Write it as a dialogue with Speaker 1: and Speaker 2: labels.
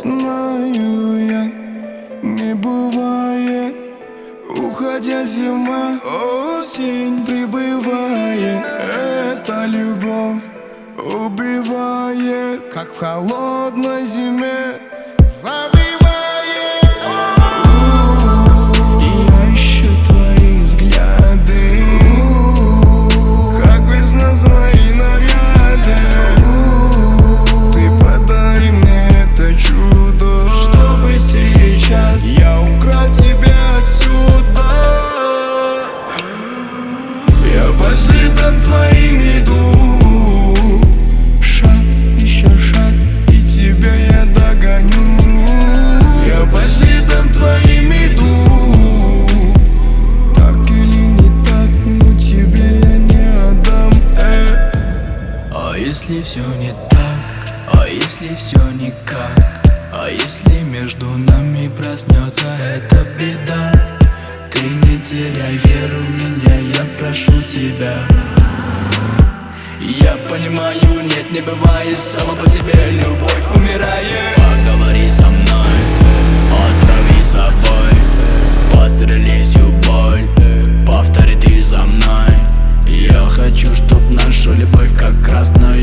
Speaker 1: Знаю я, не бывает, уходя зима, осень прибывает. Эта любовь убивает, как в холодной зиме забивает. Я ищу твои взгляды, как весна свои наряды. Ты подари мне это чудо, чтобы сейчас я украл тебя отсюда. Я по следам твоим иду, шаг, еще шаг, и тебя я догоню. Я по следам твоим иду, так или не так, но тебе я не отдам.
Speaker 2: А если все не так, а если все никак, а если между нами проснется эта беда? Ты не теряй веру в меня, я прошу тебя. Я понимаю, нет, не бывает само по себе, любовь умирает. Поговори со мной, отрави собой, постреляй всю боль, повтори ты за мной. Я хочу, чтоб наша любовь как красная